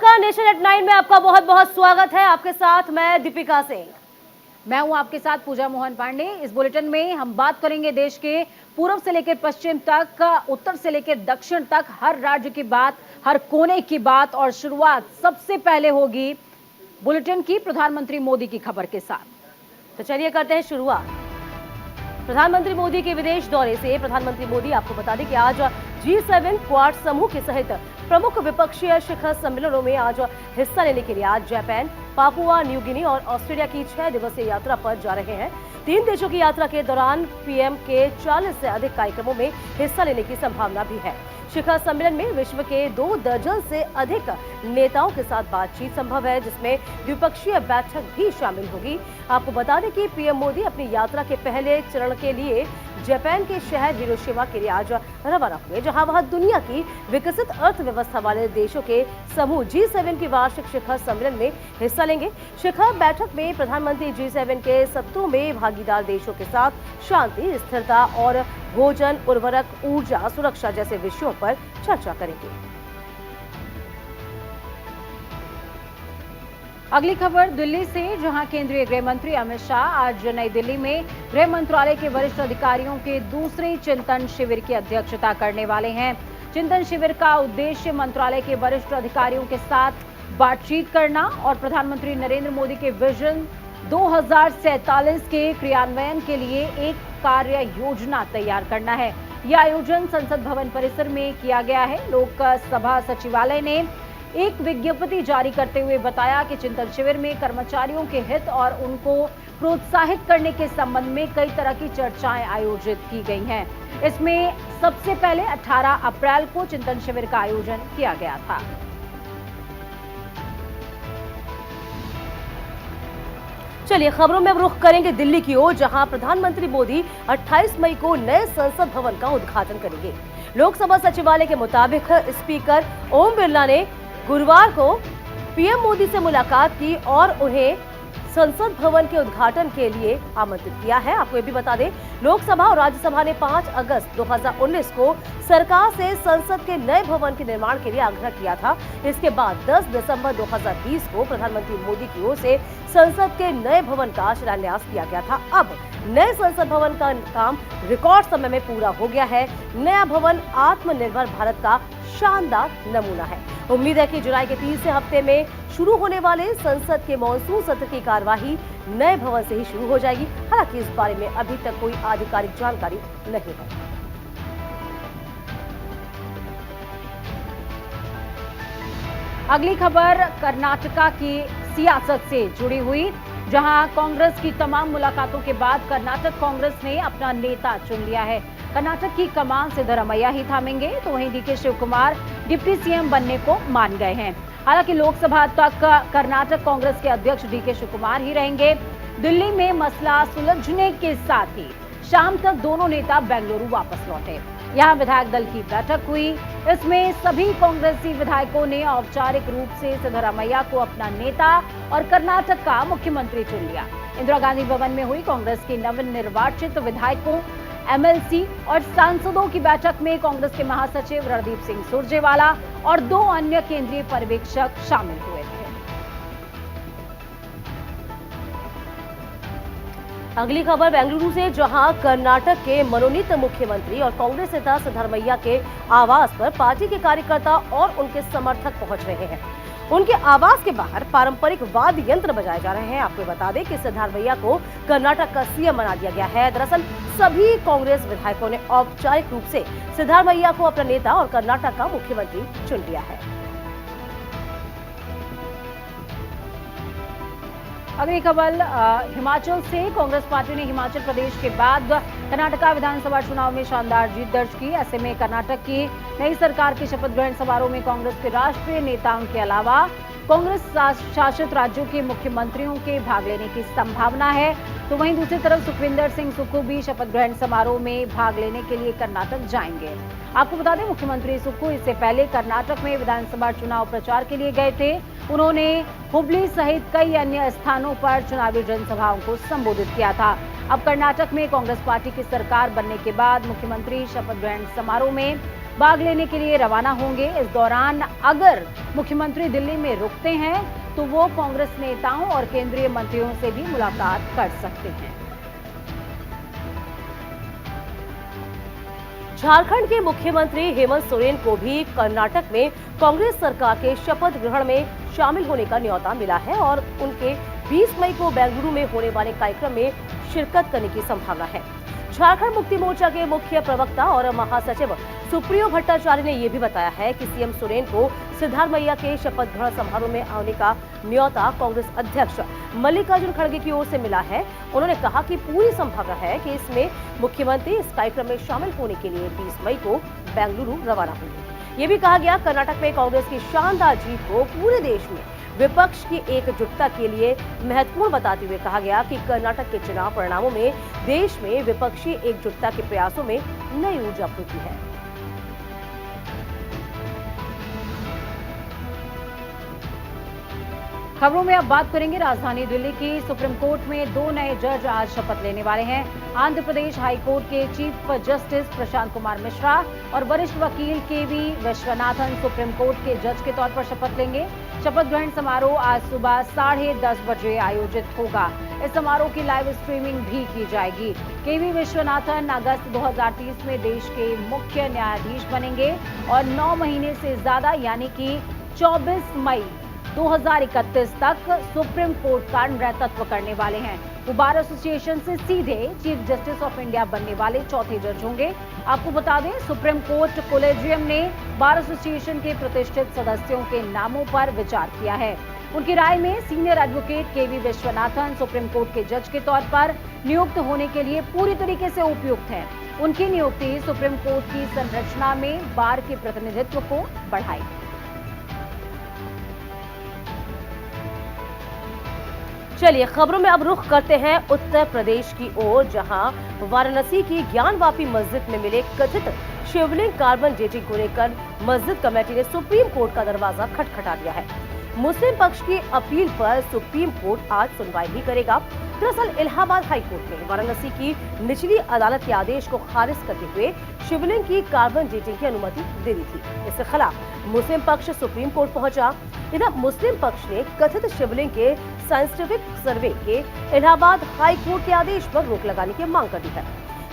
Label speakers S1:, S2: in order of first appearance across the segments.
S1: नमस्कार, nation eight 9 में आपका बहुत बहुत स्वागत है। आपके साथ मैं दीपिका सिंह।
S2: मैं हूं आपके साथ पूजा मोहन पांडे। इस बुलेटिन में हम बात करेंगे देश के पूर्व से लेकर पश्चिम तक, उत्तर से लेकर दक्षिण तक, हर राज्य की बात, हर कोने की बात। और शुरुआत सबसे पहले होगी बुलेटिन की प्रधानमंत्री मोदी की खबर के साथ।
S1: तो चलिए करते हैं शुरुआत प्रधानमंत्री मोदी के विदेश दौरे से। प्रधानमंत्री मोदी, आपको बता दें कि आज G7 क्वाड समूह के सहित प्रमुख विपक्षीय शिखर सम्मेलनों में आज हिस्सा लेने के लिए आज जापान, पापुआ न्यू गिनी और ऑस्ट्रेलिया की 6 दिवसीय यात्रा पर जा रहे हैं। 3 देशों की यात्रा के दौरान पीएम के 40 से अधिक कार्यक्रमों में हिस्सा लेने की संभावना भी है। शिखर सम्मेलन में विश्व के 2 दर्जन से अधिक नेताओं के साथ बातचीत संभव है, जिसमें द्विपक्षीय बैठक भी शामिल होगी। आपको बता दें कि पीएम मोदी अपनी यात्रा के पहले चरण के लिए जापान के शहर हिरोशिमा के लिए आज रवाना हुए, जहां वह दुनिया की विकसित अर्थव्यवस्था वाले देशों के समूह G7 की वार्षिक शिखर सम्मेलन में हिस्सा लेंगे। शिखर बैठक में प्रधानमंत्री G7 के सत्रों में भागीदार देशों के साथ शांति, स्थिरता और भोजन, उर्वरक, ऊर्जा, सुरक्षा जैसे विषयों पर चर्चा करेंगे।
S2: अगली खबर दिल्ली से, जहां केंद्रीय गृह मंत्री अमित शाह आज नई दिल्ली में गृह मंत्रालय के वरिष्ठ अधिकारियों के दूसरे चिंतन शिविर की अध्यक्षता करने वाले हैं। चिंतन शिविर का उद्देश्य मंत्रालय के वरिष्ठ अधिकारियों के साथ बातचीत करना और प्रधानमंत्री नरेंद्र मोदी के विजन 2047 के क्रियान्वयन के लिए एक कार्य योजना तैयार करना है। यह आयोजन संसद भवन परिसर में किया गया है। लोकसभा सचिवालय ने एक विज्ञप्ति जारी करते हुए बताया कि चिंतन शिविर में कर्मचारियों के हित और उनको प्रोत्साहित करने के संबंध में कई तरह की चर्चाएं आयोजित की गई हैं। इसमें सबसे पहले 18 अप्रैल को चिंतन शिविर का आयोजन किया गया था।
S1: चलिए खबरों में अब रुख करेंगे दिल्ली की ओर, जहां प्रधानमंत्री मोदी 28 मई को नए संसद भवन का उद्घाटन करेंगे। लोकसभा सचिवालय के मुताबिक स्पीकर ओम बिरला ने गुरुवार को पीएम मोदी से मुलाकात की और उन्हें संसद भवन के उद्घाटन के लिए आमंत्रित किया है। आपको ये भी बता दें, लोकसभा और राज्यसभा ने 5 अगस्त 2019 को सरकार से संसद के नए भवन के निर्माण के लिए आग्रह किया था। इसके बाद 10 दिसंबर 2020 को प्रधानमंत्री मोदी की ओर से संसद के नए भवन का शिलान्यास किया गया था। अब नए संसद भवन का काम रिकॉर्ड समय में पूरा हो गया है। नया भवन आत्मनिर्भर भारत का शानदार नमूना है। उम्मीद है कि जुलाई के तीसरे हफ्ते में शुरू होने वाले संसद के मॉनसून सत्र की कार्यवाही नए भवन से ही शुरू हो जाएगी। हालांकि इस बारे में अभी तक कोई आधिकारिक जानकारी नहीं है।
S2: अगली खबर कर्नाटका की सियासत से जुड़ी हुई, जहां कांग्रेस की तमाम मुलाकातों के बाद कर्नाटक कांग्रेस ने अपना नेता चुन लिया है। कर्नाटक की कमान सिद्धरमैया ही थामेंगे, तो वहीं डीके शिव कुमार डिप्टी सीएम बनने को मान गए हैं। हालांकि लोकसभा तक कर्नाटक कांग्रेस के अध्यक्ष डीके शिव कुमार ही रहेंगे। दिल्ली में मसला सुलझने के साथ ही शाम तक दोनों नेता बेंगलुरु वापस लौटे। यहां विधायक दल की बैठक हुई। इसमें सभी कांग्रेसी विधायकों ने औपचारिक रूप से सिद्धरमैया को अपना नेता और कर्नाटक का मुख्यमंत्री चुन लिया। इंदिरा गांधी भवन में हुई कांग्रेस के नवनिर्वाचित विधायकों, एमएलसी और सांसदों की बैठक में कांग्रेस के महासचिव रणदीप सिंह सुरजेवाला और 2 अन्य केंद्रीय पर्यवेक्षक शामिल हुए थे।
S1: अगली खबर बेंगलुरु से, जहां कर्नाटक के मनोनीत मुख्यमंत्री और कांग्रेस नेता सिद्धरमैया के आवास पर पार्टी के कार्यकर्ता और उनके समर्थक पहुंच रहे हैं। उनके आवास के बाहर पारंपरिक वाद्य यंत्र बजाए जा रहे हैं। आपको बता दें कि सिद्धरमैया को कर्नाटक का सीएम बना दिया गया है। दरअसल सभी कांग्रेस विधायकों ने औपचारिक रूप से सिद्धरमैया को अपना नेता और कर्नाटक का मुख्यमंत्री चुन लिया है।
S2: अगली खबर हिमाचल से, कांग्रेस पार्टी ने हिमाचल प्रदेश के बाद कर्नाटका विधानसभा चुनाव में शानदार जीत दर्ज की। ऐसे में कर्नाटक की नई सरकार के शपथ ग्रहण समारोह में कांग्रेस के राष्ट्रीय नेताओं के अलावा कांग्रेस शासित राज्यों के मुख्यमंत्रियों के भाग लेने की संभावना है। तो वहीं दूसरी तरफ सुखविंदर सिंह सुक्खू भी शपथ ग्रहण समारोह में भाग लेने के लिए कर्नाटक जाएंगे। आपको बता दें, मुख्यमंत्री सुक्खू इससे पहले कर्नाटक में विधानसभा चुनाव प्रचार के लिए गए थे। उन्होंने हुबली सहित कई अन्य स्थानों पर चुनावी जनसभाओं को संबोधित किया था। अब कर्नाटक में कांग्रेस पार्टी की सरकार बनने के बाद मुख्यमंत्री शपथ ग्रहण समारोह में भाग लेने के लिए रवाना होंगे। इस दौरान अगर मुख्यमंत्री दिल्ली में रुकते हैं तो वो कांग्रेस नेताओं और केंद्रीय मंत्रियों से भी मुलाकात कर सकते हैं।
S1: झारखंड के मुख्यमंत्री हेमंत सोरेन को भी कर्नाटक में कांग्रेस सरकार के शपथ ग्रहण में शामिल होने का न्योता मिला है और उनके 20 मई को बेंगलुरु में होने वाले कार्यक्रम में शिरकत करने की संभावना है। झारखंड मुक्ति मोर्चा के मुख्य प्रवक्ता और महासचिव सुप्रियो भट्टाचार्य ने यह भी बताया है कि सीएम सोरेन को सिद्धारमैया के शपथ ग्रहण समारोह में आने का न्योता कांग्रेस अध्यक्ष मल्लिकार्जुन खड़गे की ओर से मिला है। उन्होंने कहा कि पूरी संभावना है कि इसमें मुख्यमंत्री इस कार्यक्रम में शामिल होने के लिए 20 मई को बेंगलुरु रवाना होंगे। ये भी कहा गया कर्नाटक में कांग्रेस की शानदार जीत को पूरे देश में विपक्ष की एकजुटता के लिए महत्वपूर्ण बताते हुए कहा गया कि कर्नाटक के चुनाव परिणामों में देश में विपक्षी एकजुटता के प्रयासों में नई ऊर्जा फूंकी है।
S2: खबरों में अब बात करेंगे राजधानी दिल्ली की। सुप्रीम कोर्ट में 2 नए जज आज शपथ लेने वाले हैं। आंध्र प्रदेश हाई कोर्ट के चीफ जस्टिस प्रशांत कुमार मिश्रा और वरिष्ठ वकील केवी विश्वनाथन सुप्रीम कोर्ट के जज के तौर पर शपथ लेंगे। शपथ ग्रहण समारोह आज सुबह 10:30 बजे आयोजित होगा। इस समारोह की लाइव स्ट्रीमिंग भी की जाएगी। केवी विश्वनाथन अगस्त 2030 में देश के मुख्य न्यायाधीश बनेंगे और 9 महीने से ज्यादा यानी कि 24 मई 2031 तक सुप्रीम कोर्ट का नेतृत्व करने वाले हैं। वो बार एसोसिएशन से सीधे चीफ जस्टिस ऑफ इंडिया बनने वाले चौथे जज होंगे। आपको बता दें, सुप्रीम कोर्ट कोलेजियम ने बार एसोसिएशन के प्रतिष्ठित सदस्यों के नामों पर विचार किया है। उनकी राय में सीनियर एडवोकेट केवी विश्वनाथन सुप्रीम कोर्ट के जज के तौर पर नियुक्त होने के लिए पूरी तरीके से उपयुक्त हैं। उनकी नियुक्ति सुप्रीम कोर्ट की संरचना में बार के प्रतिनिधित्व को बढ़ाएगी।
S1: चलिए खबरों में अब रुख करते हैं उत्तर प्रदेश की ओर, जहां वाराणसी की ज्ञानवापी मस्जिद में मिले कथित शिवलिंग कार्बन डेटिंग को लेकर मस्जिद कमेटी ने सुप्रीम कोर्ट का दरवाजा खटखटा दिया है। मुस्लिम पक्ष की अपील पर सुप्रीम कोर्ट आज सुनवाई भी करेगा। दरअसल इलाहाबाद हाई कोर्ट ने वाराणसी की निचली अदालत के आदेश को खारिज करते हुए शिवलिंग की कार्बन डेटिंग की अनुमति दे दी थी। इसके खिलाफ मुस्लिम पक्ष सुप्रीम कोर्ट पहुंचा। इधर मुस्लिम पक्ष ने कथित शिवलिंग के साइंटिफिक सर्वे के इलाहाबाद हाई कोर्ट के आदेश पर रोक लगाने की मांग कर दी है।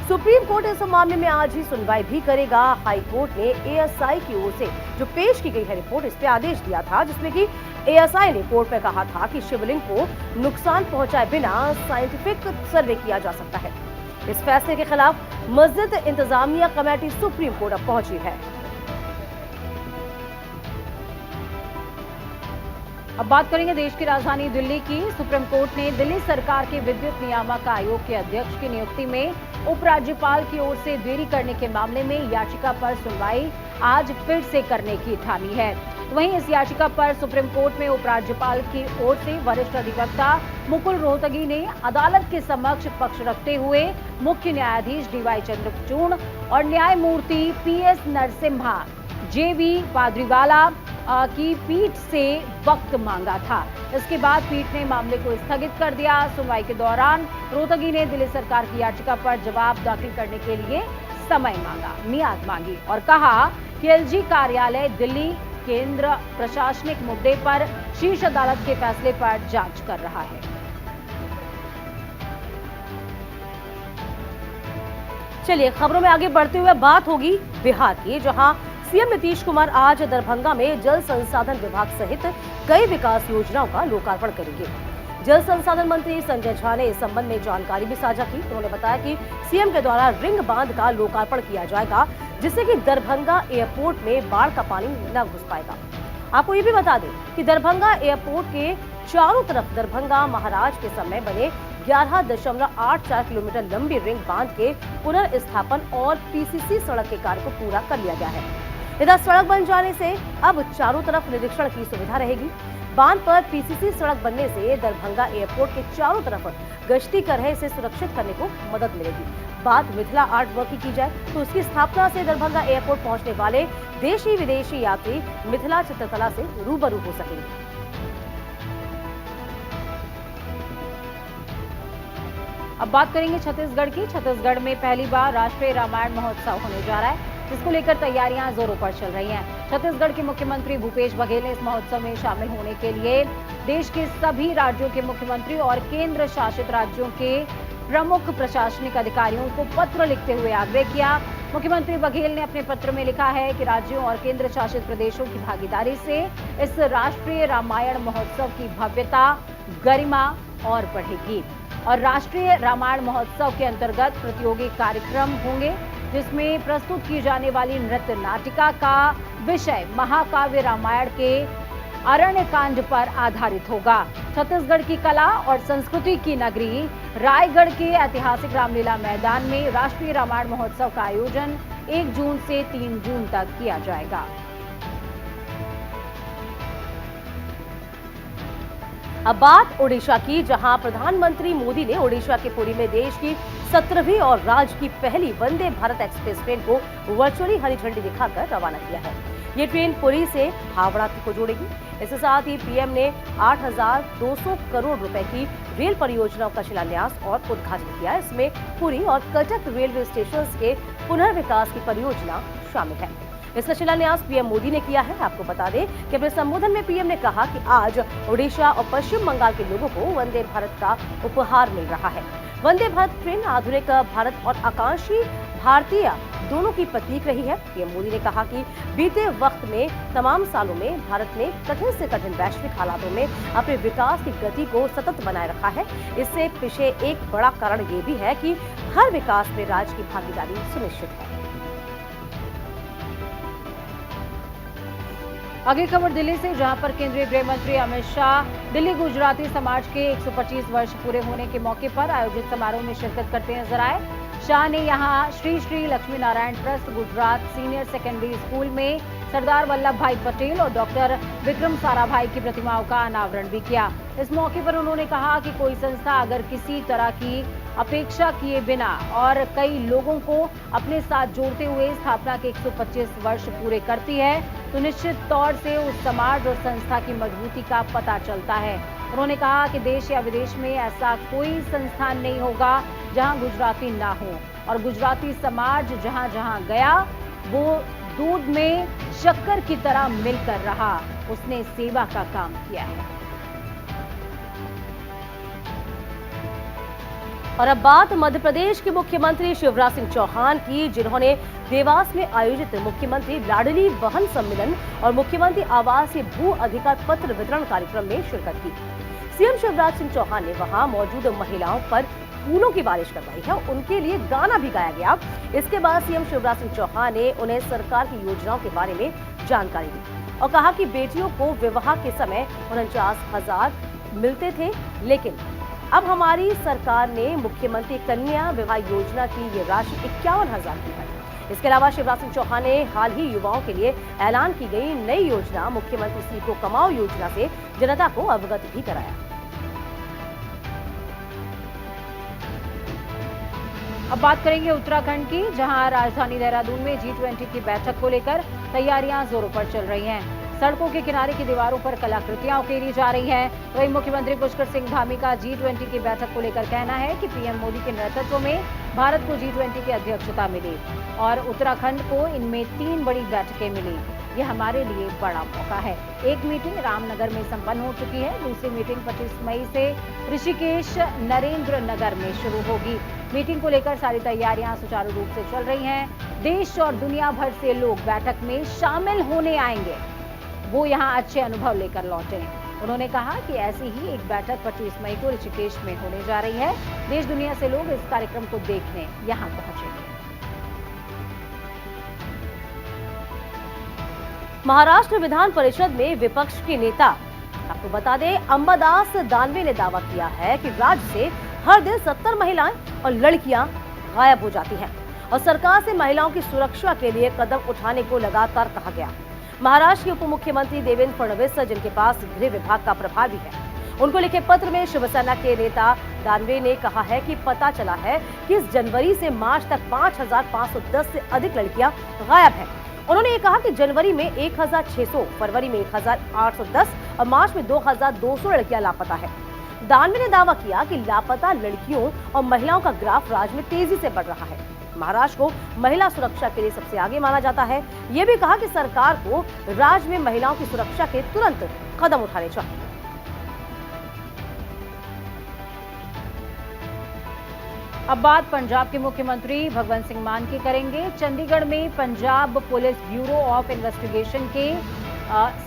S1: सुप्रीम कोर्ट इस मामले में आज ही सुनवाई भी करेगा। हाई कोर्ट ने एएसआई की ओर से जो पेश की गई है रिपोर्ट, इस पे आदेश दिया था, जिसमें कि एएसआई ने कोर्ट में कहा था कि शिवलिंग को नुकसान पहुंचाए बिना साइंटिफिक सर्वे किया जा सकता है। इस फैसले के खिलाफ मस्जिद इंतजामिया कमेटी सुप्रीम कोर्ट अब पहुंची है।
S2: अब बात करेंगे देश की राजधानी दिल्ली की। सुप्रीम कोर्ट ने दिल्ली सरकार के विद्युत नियामक आयोग के अध्यक्ष की नियुक्ति में उपराज्यपाल की ओर से देरी करने के मामले में याचिका पर सुनवाई आज फिर से करने की ठानी है। वहीं इस याचिका पर सुप्रीम कोर्ट में उपराज्यपाल की ओर से वरिष्ठ अधिवक्ता मुकुल रोहतगी ने अदालत के समक्ष पक्ष रखते हुए मुख्य न्यायाधीश डीवाई चंद्रचूड़ और न्यायमूर्ति पीएस नरसिम्हा जेवी पाद्रीवाला की पीठ से वक्त मांगा था। इसके बाद पीठ ने मामले को स्थगित कर दिया। सुनवाई के दौरान रोहतगी ने दिल्ली सरकार की याचिका पर जवाब दाखिल करने के लिए समय मांगा, मियाद मांगी और कहा कि एलजी कार्यालय दिल्ली केंद्र प्रशासनिक मुद्दे पर शीर्ष अदालत के फैसले पर जांच कर रहा है।
S1: चलिए खबरों में आगे बढ़ते हुए बात होगी बिहार की, जहां सीएम नीतीश कुमार आज दरभंगा में जल संसाधन विभाग सहित कई विकास योजनाओं का लोकार्पण करेंगे। जल संसाधन मंत्री संजय झा ने इस संबंध में जानकारी भी साझा की। उन्होंने बताया कि सीएम के द्वारा रिंग बांध का लोकार्पण किया जाएगा, जिससे कि दरभंगा एयरपोर्ट में बाढ़ का पानी न घुस पाएगा। आपको ये भी बता दें कि दरभंगा एयरपोर्ट के चारों तरफ दरभंगा महाराज के समय बने 11.84 किलोमीटर लंबी रिंग बांध के पुनर्स्थापन और पीसीसी सड़क के कार्य को पूरा कर लिया गया है। इधर सड़क बन जाने से अब चारों तरफ निरीक्षण की सुविधा रहेगी। बांध पर पीसीसी सड़क बनने से दरभंगा एयरपोर्ट के चारों तरफ गश्ती कर रहे इसे सुरक्षित करने को मदद मिलेगी। बात मिथिला आर्ट वर्क की जाए तो उसकी स्थापना से दरभंगा एयरपोर्ट पहुंचने वाले देशी विदेशी यात्री मिथिला चित्रकला से रूबरू हो सकेंगे।
S2: अब बात करेंगे छत्तीसगढ़ की। छत्तीसगढ़ में पहली बार राष्ट्रीय रामायण महोत्सव होने जा रहा है। जिसको लेकर तैयारियां जोरों पर चल रही हैं। छत्तीसगढ़ के मुख्यमंत्री भूपेश बघेल ने इस महोत्सव में शामिल होने के लिए देश के सभी राज्यों के मुख्यमंत्री और केंद्र शासित राज्यों के प्रमुख प्रशासनिक अधिकारियों को पत्र लिखते हुए आग्रह किया। मुख्यमंत्री बघेल ने अपने पत्र में लिखा है कि राज्यों और केंद्र शासित प्रदेशों की भागीदारी से इस राष्ट्रीय रामायण महोत्सव की भव्यता, गरिमा और बढ़ेगी। और राष्ट्रीय रामायण महोत्सव के अंतर्गत प्रतियोगी कार्यक्रम होंगे, जिसमें प्रस्तुत की जाने वाली नृत्य नाटिका का विषय महाकाव्य रामायण के अरण्य कांड पर आधारित होगा। छत्तीसगढ़ की कला और संस्कृति की नगरी रायगढ़ के ऐतिहासिक रामलीला मैदान में राष्ट्रीय रामायण महोत्सव का आयोजन 1 जून से 3 जून तक किया जाएगा।
S1: अब बात ओडिशा की, जहां प्रधानमंत्री मोदी ने ओडिशा के पुरी में देश की 17वीं और राज्य की पहली वंदे भारत एक्सप्रेस ट्रेन को वर्चुअली हरी झंडी दिखाकर रवाना किया है। ये ट्रेन पुरी से हावड़ा को जोड़ेगी। इसके साथ ही पीएम ने 8,200 करोड़ रुपए की रेल परियोजनाओं का शिलान्यास और उद्घाटन किया। इसमें पुरी और कटक रेलवे स्टेशन के पुनर्विकास की परियोजना शामिल है। इसका शिलान्यास पीएम मोदी ने किया है। आपको बता दें कि अपने संबोधन में पीएम ने कहा कि आज ओडिशा और पश्चिम बंगाल के लोगों को वंदे भारत का उपहार मिल रहा है। वंदे भारत ट्रेन आधुनिक भारत और आकांक्षी भारतीय दोनों की प्रतीक रही है। पीएम मोदी ने कहा कि बीते वक्त में तमाम सालों में भारत ने कठिन से कठिन वैश्विक हालातों में अपने विकास की गति को सतत बनाए रखा है। इससे पीछे एक बड़ा कारण ये भी है कि हर विकास में राज्य की भागीदारी सुनिश्चित है।
S2: अगली खबर दिल्ली से, जहां पर केंद्रीय गृह मंत्री अमित शाह दिल्ली गुजराती समाज के 125 वर्ष पूरे होने के मौके पर आयोजित समारोह में शिरकत करते नजर आए। शाह ने यहां Shri Shri Lakshmi Narayan trust Gujarat senior secondary school में सरदार वल्लभ भाई पटेल और डॉक्टर विक्रम साराभाई की प्रतिमाओं का अनावरण भी किया। इस मौके पर उन्होंने कहा कि कोई संस्था अगर किसी तरह की अपेक्षा किए बिना और कई लोगों को अपने साथ जोड़ते हुए स्थापना के 125 वर्ष पूरे करती है, तो निश्चित तौर से उस समाज और संस्था की मजबूती का पता चलता है। उन्होंने कहा कि देश या विदेश में ऐसा कोई संस्थान नहीं होगा जहां गुजराती ना हो, और गुजराती समाज जहां जहां गया वो दूध में शक्कर की तरह मिलकर रहा। उसने सेवा का काम किया है।
S1: और अब बात मध्य प्रदेश के मुख्यमंत्री शिवराज सिंह चौहान की, जिन्होंने देवास में आयोजित मुख्यमंत्री लाडली बहन सम्मेलन और मुख्यमंत्री आवासीय भू अधिकार पत्र वितरण कार्यक्रम में शिरकत की। सीएम शिवराज सिंह चौहान ने वहां मौजूद महिलाओं पर फूलों की बारिश करवाई है, उनके लिए गाना भी गाया गया। इसके बाद सीएम शिवराज सिंह चौहान ने उन्हें सरकार की योजनाओं के बारे में जानकारी दी और कहा कि बेटियों को विवाह के समय 49,000 मिलते थे, लेकिन अब हमारी सरकार ने मुख्यमंत्री कन्या विवाह योजना की ये राशि 51,000 की है। इसके अलावा शिवराज सिंह चौहान ने हाल ही युवाओं के लिए ऐलान की गई नई योजना मुख्यमंत्री सीखो कमाओ योजना से जनता को अवगत भी कराया।
S2: अब बात करेंगे उत्तराखंड की, जहां राजधानी देहरादून में G20 की बैठक को लेकर तैयारियां जोरों पर चल रही हैं। सड़कों के किनारे की दीवारों पर कलाकृतियां उकेरी जा रही हैं। वहीं मुख्यमंत्री पुष्कर सिंह धामी का G20 की बैठक को लेकर कहना है कि पीएम मोदी के नेतृत्व में भारत को G20 की अध्यक्षता मिली और उत्तराखंड को इनमें 3 बड़ी बैठकें मिली। ये हमारे लिए बड़ा मौका है। एक मीटिंग रामनगर में संपन्न हो चुकी है, दूसरी मीटिंग 25 मई से ऋषिकेश नरेंद्र नगर में शुरू होगी। मीटिंग को लेकर सारी तैयारियां सुचारू रूप से चल रही हैं। देश और दुनिया भर से लोग बैठक में शामिल होने आएंगे, वो यहाँ अच्छे अनुभव लेकर लौटे। उन्होंने कहा कि ऐसी ही एक बैठक 25 मई को ऋषिकेश में होने जा रही है। देश दुनिया से लोग इस कार्यक्रम को देखने यहाँ पहुंचेंगे।
S1: महाराष्ट्र विधान परिषद में विपक्ष के नेता, आपको बता दें, अंबादास दानवे ने दावा किया है कि राज्य से हर दिन 70 महिलाएं और लड़कियां गायब हो जाती हैं और सरकार से महिलाओं की सुरक्षा के लिए कदम उठाने को लगातार कहा गया। महाराष्ट्र के उप मुख्यमंत्री देवेंद्र फडणवीस, जिनके पास गृह विभाग का प्रभार भी है, उनको लिखे पत्र में शिवसेना के नेता दानवे ने कहा है कि पता चला है कि इस जनवरी से मार्च तक 5,510 से अधिक लड़कियां गायब हैं। उन्होंने ये कहा कि जनवरी में 1,600, फरवरी में 1,810 और मार्च में 2,200 लड़कियां लापता है। दानवे ने दावा किया कि लापता लड़कियों और महिलाओं का ग्राफ राज्य में तेजी से बढ़ रहा है। महाराष्ट्र को महिला सुरक्षा के लिए सबसे आगे माना जाता है। ये भी कहा कि सरकार को राज्य में महिलाओं की सुरक्षा के तुरंत कदम उठाने चाहिए।
S2: अब बात पंजाब के मुख्यमंत्री भगवंत सिंह मान की करेंगे। चंडीगढ़ में Punjab police bureau of investigation के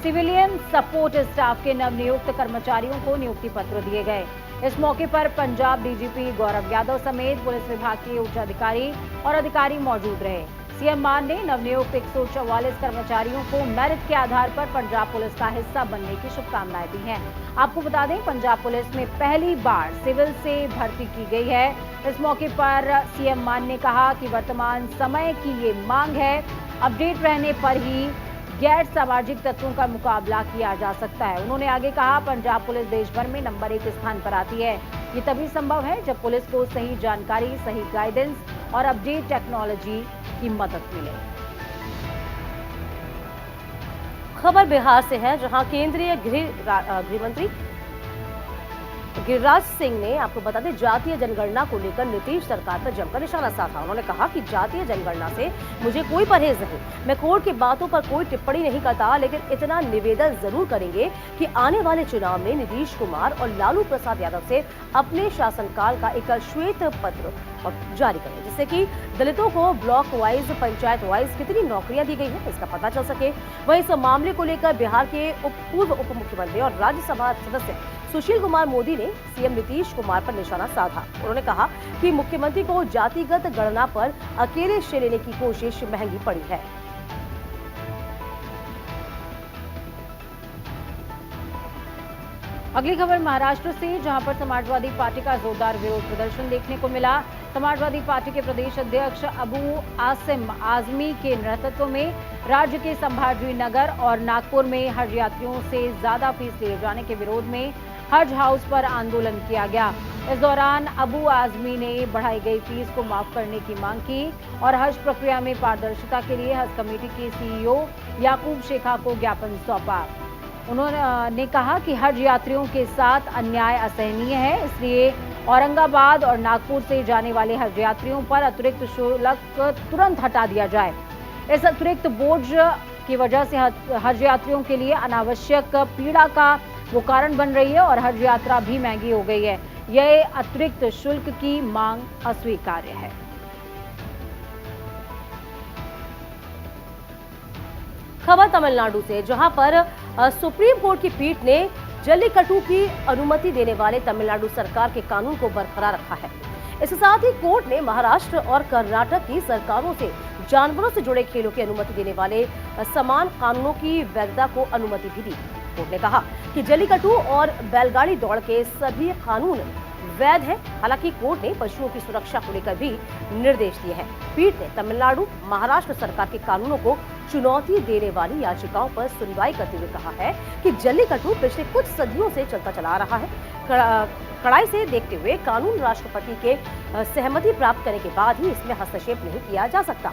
S2: सिविलियन सपोर्ट स्टाफ के नवनियुक्त कर्मचारियों को नियुक्ति पत्र दिए गए। इस मौके पर पंजाब डीजीपी गौरव यादव समेत पुलिस विभाग के उच्च अधिकारी और अधिकारी मौजूद रहे। सीएम मान ने नवनियुक्त 144 कर्मचारियों को मेरिट के आधार पर पंजाब पुलिस का हिस्सा बनने की शुभकामनाएं दी हैं। आपको बता दें, पंजाब पुलिस में पहली बार सिविल से भर्ती की गई है। इस मौके पर सीएम मान ने कहा कि वर्तमान समय की ये मांग है, अपडेट रहने पर ही गैर सामाजिक तत्वों का मुकाबला किया जा सकता है। उन्होंने आगे कहा, पंजाब पुलिस देश भर में नंबर 1 स्थान पर आती है। ये तभी संभव है जब पुलिस को सही जानकारी, सही गाइडेंस और अपडेट टेक्नोलॉजी की मदद मिले।
S1: खबर बिहार से है, जहां केंद्रीय गृह मंत्री गिरिराज सिंह ने आपको बता दें, जातीय जनगणना को लेकर नीतीश सरकार पर जमकर निशाना साधा। उन्होंने कहा कि जातीय जनगणना से मुझे कोई परहेज नहीं, मैं कोर्ट की बातों पर कोई टिप्पणी नहीं करता, लेकिन इतना निवेदन जरूर करेंगे कि आने वाले चुनाव में नीतीश कुमार और लालू प्रसाद यादव से अपने शासनकाल का एक श्वेत पत्र जारी करें, जिससे कि दलितों को ब्लॉक वाइज, पंचायत वाइज कितनी नौकरियां दी गई है इसका पता चल सके। वहीं इस मामले को लेकर बिहार के पूर्व उप मुख्यमंत्री और राज्यसभा सदस्य सुशील कुमार मोदी ने सीएम नीतीश कुमार पर निशाना साधा। उन्होंने कहा कि मुख्यमंत्री को जातिगत गणना पर अकेले श्रेय लेने की कोशिश महंगी पड़ी है।
S2: अगली खबर महाराष्ट्र से, जहां पर समाजवादी पार्टी का जोरदार विरोध प्रदर्शन देखने को मिला। समाजवादी पार्टी के प्रदेश अध्यक्ष अबू आसिम आजमी के नेतृत्व में राज्य के संभाजी नगर और नागपुर में हज यात्रियों से ज्यादा फीस लिए जाने के विरोध में हज हाउस पर आंदोलन किया गया। इस दौरान अबू आजमी ने बढ़ाई गई फीस को माफ करने की मांग की और हज प्रक्रिया में पारदर्शिता के लिए हज कमेटी के सीईओ याकूब शेखा को ज्ञापन सौंपा। उन्होंने कहा कि हज यात्रियों के साथ अन्याय असहनीय है, इसलिए औरंगाबाद और नागपुर से जाने वाले हज यात्रियों पर अतिरिक्त शुल्क तुरंत हटा दिया जाए। इस अतिरिक्त बोझ की वजह से हज यात्रियों के लिए अनावश्यक पीड़ा का वो कारण बन रही है और हज यात्रा भी महंगी हो गई है। यह अतिरिक्त शुल्क की मांग अस्वीकार्य है।
S1: खबर तमिलनाडु से, जहां पर सुप्रीम कोर्ट की पीठ ने जल्लीकट्टू की अनुमति देने वाले तमिलनाडु सरकार के कानून को बरकरार रखा है। इसके साथ ही कोर्ट ने महाराष्ट्र और कर्नाटक की सरकारों से जानवरों से जुड़े खेलों की अनुमति देने वाले समान कानूनों की वैधता को अनुमति भी दी। कोर्ट ने कहा कि जल्लीकट्टू और बैलगाड़ी दौड़ के सभी कानून वैध है। हालांकि कोर्ट ने पशुओं की सुरक्षा को लेकर भी निर्देश दिए हैं। पीठ ने तमिलनाडु, महाराष्ट्र सरकार के कानूनों को चुनौती देने वाली याचिकाओं पर सुनवाई करते हुए कहा है कि जल्लीकट्टू पिछले कुछ सदियों से चलता चला रहा है। कड़ाई से देखते हुए कानून राष्ट्रपति के सहमति प्राप्त करने के बाद ही इसमें हस्तक्षेप नहीं किया जा सकता।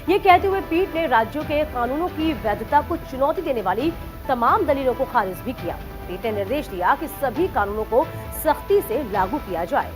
S1: ये कहते हुए पीठ ने राज्यों के कानूनों की वैधता को चुनौती देने वाली तमाम दलीलों को खारिज भी किया। पीठ ने निर्देश दिया कि सभी कानूनों को सख्ती से लागू किया जाए।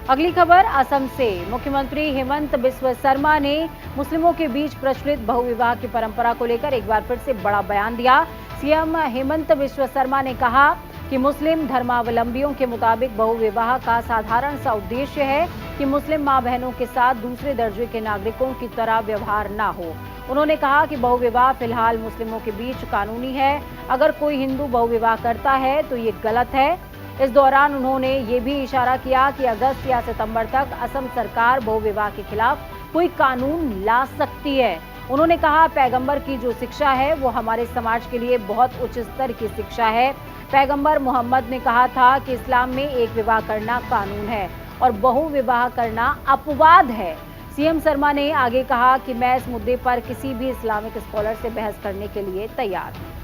S2: अगली खबर असम से, मुख्यमंत्री हेमंत बिस्वा शर्मा ने मुस्लिमों के बीच प्रचलित बहुविवाह की परंपरा को लेकर एक बार फिर से बड़ा बयान दिया। सीएम हेमंत बिस्वा शर्मा ने कहा कि मुस्लिम धर्मावलंबियों के मुताबिक बहुविवाह का साधारण सा उद्देश्य है कि मुस्लिम मां बहनों के साथ दूसरे दर्जे के नागरिकों की तरह व्यवहार न हो। उन्होंने कहा कि बहुविवाह फिलहाल मुस्लिमों के बीच कानूनी है। अगर कोई हिंदू बहुविवाह करता है तो ये गलत है। इस दौरान उन्होंने ये भी इशारा किया कि अगस्त या सितंबर तक असम सरकार बहुविवाह के खिलाफ कोई कानून ला सकती है। उन्होंने कहा, पैगंबर की जो शिक्षा है वो हमारे समाज के लिए बहुत उच्च स्तर की शिक्षा है। पैगंबर मोहम्मद ने कहा था कि इस्लाम में एक विवाह करना कानून है और बहुविवाह करना अपवाद है। सीएम शर्मा ने आगे कहा कि मैं इस मुद्दे पर किसी भी इस्लामिक स्कॉलर से बहस करने के लिए तैयार हूं।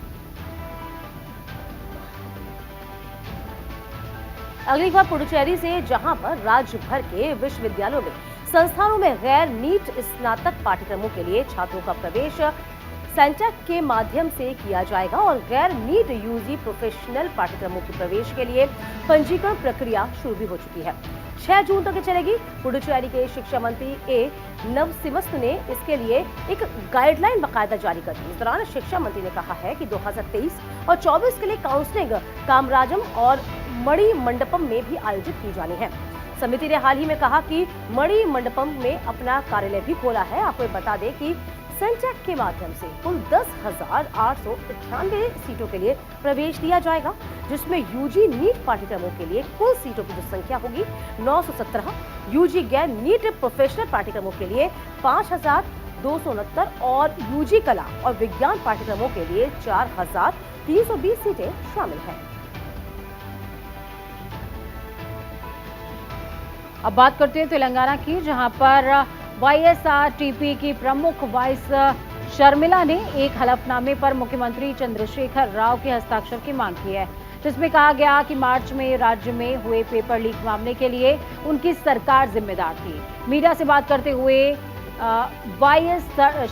S1: अगली खबर पुडुचेरी से, जहां पर राज्य भर के विश्वविद्यालयों में संस्थानों में गैर नीट स्नातक पाठ्यक्रमों के लिए छात्रों का प्रवेश सेंटेक के माध्यम से किया जाएगा और गैर नीट यूजी प्रोफेशनल पाठ्यक्रमों के प्रवेश के लिए पंजीकरण प्रक्रिया शुरू भी हो चुकी है। 6 जून तक चलेगी। पुडुचेरी के शिक्षा मंत्री ए नवसिमस्त ने इसके लिए एक गाइडलाइन बाकायदा जारी कर दी। इस दौरान शिक्षा मंत्री ने कहा है कि 2023 और 24 के लिए काउंसलिंग कामराजम और मणि मंडपम में भी आयोजित की जानी है। समिति ने हाल ही में कहा कि मणि मंडपम में अपना कार्यालय भी खोला है। आपको बता दें कि सेंटेक के माध्यम से कुल 10,898 सीटों के लिए प्रवेश दिया जाएगा, जिसमें यूजी नीट पाठ्यक्रमों के लिए कुल सीटों की जो संख्या होगी 917, यूजी गैर नीट प्रोफेशनल पाठ्यक्रमों के लिए 5,269 और यूजी कला और विज्ञान पाठ्यक्रमों के लिए 4,320 सीटें शामिल हैं।
S2: अब बात करते हैं तेलंगाना की, जहां पर वाईएसआरटीपी की प्रमुख वाइस शर्मिला ने एक हलफनामे पर मुख्यमंत्री चंद्रशेखर राव के हस्ताक्षर की मांग की है, जिसमें कहा गया कि मार्च में राज्य में हुए पेपर लीक मामले के लिए उनकी सरकार जिम्मेदार थी। मीडिया से बात करते हुए वाईएस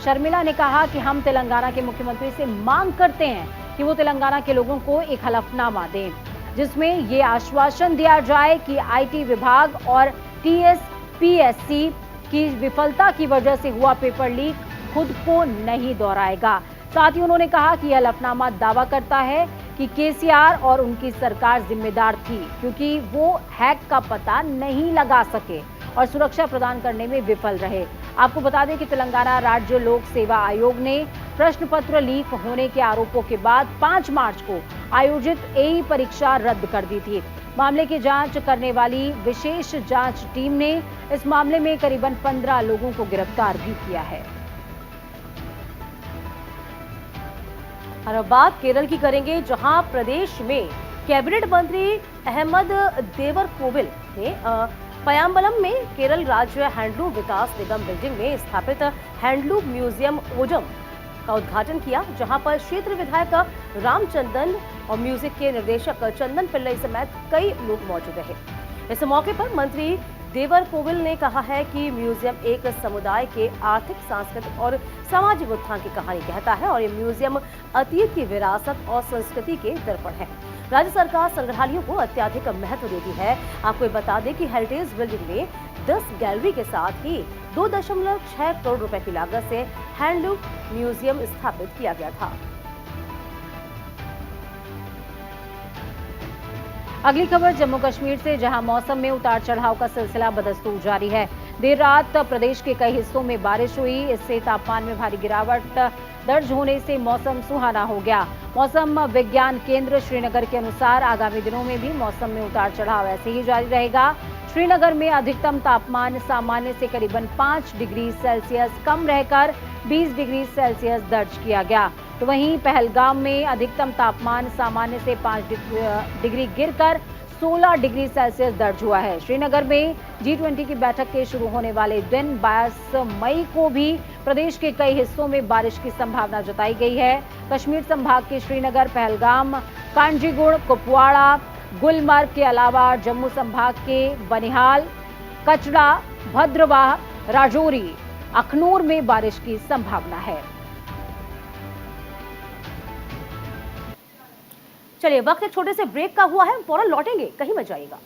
S2: शर्मिला ने कहा कि हम तेलंगाना के मुख्यमंत्री से मांग करते हैं कि वो तेलंगाना के लोगों को एक हलफनामा दें, जिसमें ये आश्वासन दिया जाए कि आईटी विभाग और टीएसपीएससी की विफलता की वजह से हुआ पेपर लीक खुद को नहीं दोहराएगा। साथ ही उन्होंने कहा कि यह हलफनामा दावा करता है कि केसीआर और उनकी सरकार जिम्मेदार थी, क्योंकि वो हैक का पता नहीं लगा सके और सुरक्षा प्रदान करने में विफल रहे। आपको बता दें कि तेलंगाना राज्य लोक सेवा आयोग ने प्रश्न पत्र लीक होने के आरोपों के बाद 5 मार्च को आयोजित एई परीक्षा रद्द कर दी थी। मामले की जांच करने वाली विशेष जांच टीम ने इस मामले में करीबन 15 लोगों को गिरफ्तार भी किया है।
S1: और अब बात केरल की करेंगे, जहां प्रदेश में कैबिनेट मंत्री अहमद देवरकोविल ने पयाम्बलम में केरल राज्य हैंडलूम विकास निगम बिल्डिंग में स्थापित हैंडलूम म्यूजियम ओजम का उद्घाटन किया, जहां पर क्षेत्र विधायक रामचंदन और म्यूजिक के निर्देशक चंदन पिल्लई समेत कई लोग मौजूद रहे। इस मौके पर मंत्री देवरकोविल ने कहा है कि म्यूजियम एक समुदाय के आर्थिक, सांस्कृतिक और सामाजिक उत्थान की कहानी कहता है और ये म्यूजियम अतीत की विरासत और संस्कृति के दर्पण है। राज्य सरकार संग्रहालयों को अत्यधिक महत्व देती है। आपको बता दें कि हेरिटेज बिल्डिंग में 10 गैलरी के साथ ही 2.6 करोड़ रुपए की लागत से हैंडलूम म्यूजियम स्थापित किया गया था।
S2: अगली खबर जम्मू कश्मीर से, जहां मौसम में उतार चढ़ाव का सिलसिला बदस्तूर जारी है। देर रात प्रदेश के कई हिस्सों में बारिश हुई, इससे तापमान में भारी गिरावट दर्ज होने से मौसम सुहाना हो गया। मौसम विज्ञान केंद्र श्रीनगर के अनुसार आगामी दिनों में भी मौसम में उतार चढ़ाव ऐसे ही जारी रहेगा। श्रीनगर में अधिकतम तापमान सामान्य से करीबन 5 डिग्री सेल्सियस कम रहकर 20 डिग्री सेल्सियस दर्ज किया गया, तो वहीं पहलगाम में अधिकतम तापमान सामान्य से 5 डिग्री गिरकर 16 डिग्री सेल्सियस दर्ज हुआ है। श्रीनगर में G20 की बैठक के शुरू होने वाले दिन 22 मई को भी प्रदेश के कई हिस्सों में बारिश की संभावना जताई गई है। कश्मीर संभाग के श्रीनगर, पहलगाम, कांजीगुड़, कुपवाड़ा, गुलमर्ग के अलावा जम्मू संभाग के बनिहाल, कचरा, भद्रवाह, राजौरी, अखनूर में बारिश की संभावना है।
S1: चलिए, वक्त एक छोटे से ब्रेक का हुआ है, फौरन लौटेंगे, कहीं मत जाइएगा।